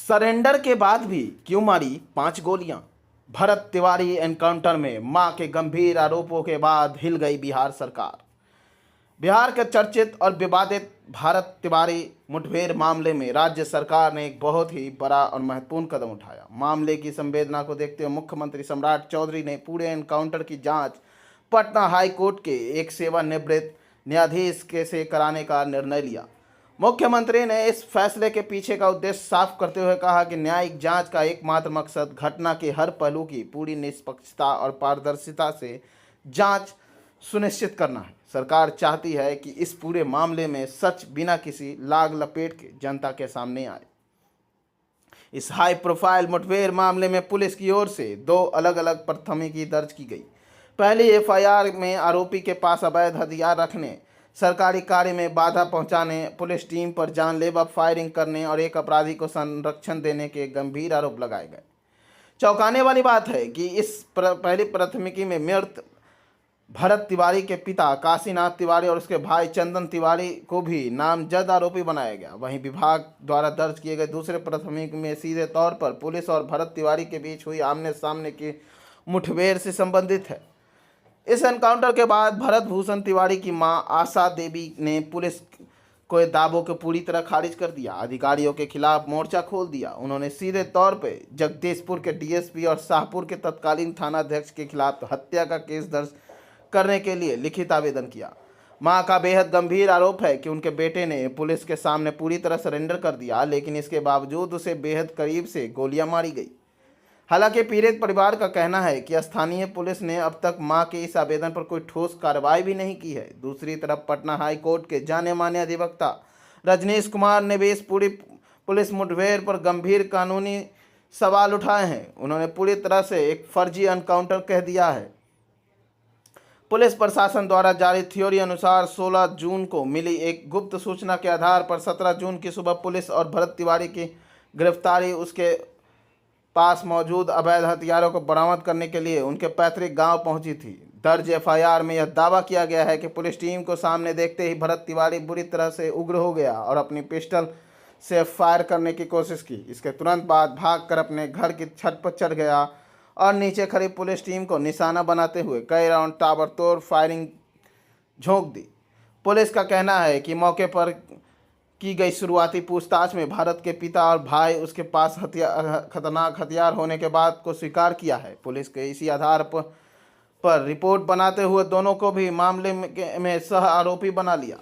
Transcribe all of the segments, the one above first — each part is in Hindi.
सरेंडर के बाद भी क्यों मारी 5 गोलियां। भरत तिवारी एनकाउंटर में मां के गंभीर आरोपों के बाद हिल गई बिहार सरकार। बिहार के चर्चित और विवादित भारत तिवारी मुठभेड़ मामले में राज्य सरकार ने एक बहुत ही बड़ा और महत्वपूर्ण कदम उठाया। मामले की संवेदना को देखते हुए मुख्यमंत्री सम्राट चौधरी ने पूरे एनकाउंटर की जांच पटना हाई कोर्ट के एक सेवानिवृत्त न्यायाधीश के से कराने का निर्णय लिया। मुख्यमंत्री ने इस फैसले के पीछे का उद्देश्य साफ करते हुए कहा कि न्यायिक जांच का एकमात्र मकसद घटना के हर पहलू की पूरी निष्पक्षता और पारदर्शिता से जांच सुनिश्चित करना है। सरकार चाहती है कि इस पूरे मामले में सच बिना किसी लाग लपेट के जनता के सामने आए। इस हाई प्रोफाइल मुठभेड़ मामले में पुलिस की ओर से 2 अलग अलग प्राथमिकी दर्ज की गई। पहली एफआईआर में आरोपी के पास अवैध हथियार रखने, सरकारी कार्य में बाधा पहुंचाने, पुलिस टीम पर जानलेवा फायरिंग करने और एक अपराधी को संरक्षण देने के गंभीर आरोप लगाए गए। चौंकाने वाली बात है कि इस पहली प्राथमिकी में मृत भरत तिवारी के पिता काशीनाथ तिवारी और उसके भाई चंदन तिवारी को भी नामजद आरोपी बनाया गया। वहीं विभाग द्वारा दर्ज किए गए दूसरे प्राथमिकी में सीधे तौर पर पुलिस और भरत तिवारी के बीच हुई आमने सामने की मुठभेड़ से संबंधित है। इस एनकाउंटर के बाद भरत भूषण तिवारी की मां आशा देवी ने पुलिस को दावों को पूरी तरह खारिज कर दिया, अधिकारियों के खिलाफ मोर्चा खोल दिया। उन्होंने सीधे तौर पर जगदीशपुर के डीएसपी और शाहपुर के तत्कालीन थानाध्यक्ष के खिलाफ हत्या का केस दर्ज करने के लिए लिखित आवेदन किया। मां का बेहद गंभीर आरोप है कि उनके बेटे ने पुलिस के सामने पूरी तरह सरेंडर कर दिया, लेकिन इसके बावजूद उसे बेहद करीब से गोलियां मारी गई। हालांकि पीड़ित परिवार का कहना है कि स्थानीय पुलिस ने अब तक मां के इस आवेदन पर कोई ठोस कार्रवाई भी नहीं की है। दूसरी तरफ पटना हाई कोर्ट के जाने माने अधिवक्ता रजनीश कुमार ने भी इस पूरी पुलिस मुठभेड़ पर गंभीर कानूनी सवाल उठाए हैं। उन्होंने पूरी तरह से एक फर्जी एनकाउंटर कह दिया है। पुलिस प्रशासन द्वारा जारी थ्योरी अनुसार 16 जून को मिली एक गुप्त सूचना के आधार पर 17 जून की सुबह पुलिस और भरत तिवारी की गिरफ्तारी उसके पास मौजूद अवैध हथियारों को बरामद करने के लिए उनके पैतृक गांव पहुंची थी। दर्ज एफआईआर में यह दावा किया गया है कि पुलिस टीम को सामने देखते ही भरत तिवारी बुरी तरह से उग्र हो गया और अपनी पिस्टल से फायर करने की कोशिश की। इसके तुरंत बाद भागकर अपने घर की छत पर चढ़ गया और नीचे खड़ी पुलिस टीम को निशाना बनाते हुए कई राउंड ताबड़तोड़ फायरिंग झोंक दी। पुलिस का कहना है कि मौके पर की गई शुरुआती पूछताछ में भारत के पिता और भाई उसके पास खतरनाक हथियार होने के बाद को स्वीकार किया है। पुलिस के इसी आधार पर रिपोर्ट बनाते हुए दोनों को भी मामले में सह आरोपी बना लिया।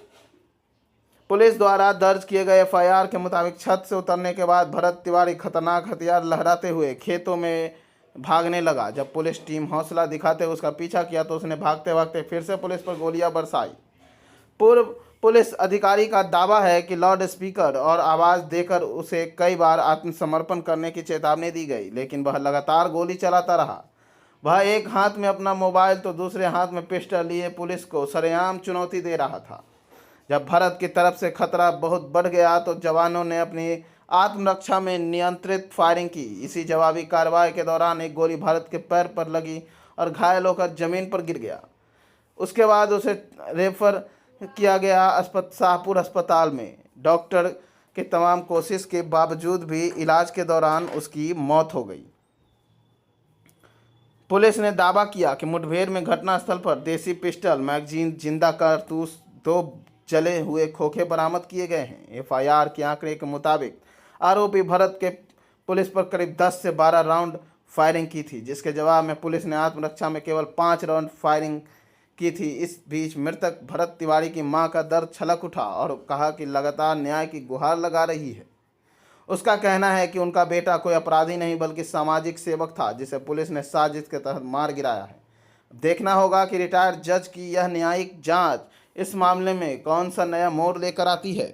पुलिस द्वारा दर्ज किए गए एफआईआर के मुताबिक छत से उतरने के बाद भरत तिवारी खतरनाक हथियार लहराते हुए खेतों में भागने लगा। जब पुलिस टीम हौसला दिखाते हुए उसका पीछा किया तो उसने भागते भागते फिर से पुलिस पर गोलियां बरसाई। पूर्व पुलिस अधिकारी का दावा है कि लाउड स्पीकर और आवाज़ देकर उसे कई बार आत्मसमर्पण करने की चेतावनी दी गई, लेकिन वह लगातार गोली चलाता रहा। वह एक हाथ में अपना मोबाइल तो दूसरे हाथ में पिस्टल लिए पुलिस को सरेआम चुनौती दे रहा था। जब भरत की तरफ से खतरा बहुत बढ़ गया तो जवानों ने अपनी आत्मरक्षा में नियंत्रित फायरिंग की। इसी जवाबी कार्रवाई के दौरान एक गोली भरत के पैर पर लगी और घायल होकर जमीन पर गिर गया। उसके बाद उसे रेफर किया गया शाहपुर अस्पताल में। डॉक्टर के तमाम कोशिश के बावजूद भी इलाज के दौरान उसकी मौत हो गई। पुलिस ने दावा किया कि मुठभेड़ में घटनास्थल पर देसी पिस्टल, मैगजीन, जिंदा कारतूस, 2 जले हुए खोखे बरामद किए गए हैं। एफआईआर के आंकड़े के मुताबिक आरोपी भरत के पुलिस पर करीब 10 से 12 राउंड फायरिंग की थी, जिसके जवाब में पुलिस ने आत्मरक्षा में केवल 5 राउंड फायरिंग की थी। इस बीच मृतक भरत तिवारी की मां का दर्द छलक उठा और कहा कि लगातार न्याय की गुहार लगा रही है। उसका कहना है कि उनका बेटा कोई अपराधी नहीं बल्कि सामाजिक सेवक था, जिसे पुलिस ने साजिश के तहत मार गिराया है। देखना होगा कि रिटायर्ड जज की यह न्यायिक जांच इस मामले में कौन सा नया मोड़ लेकर आती है।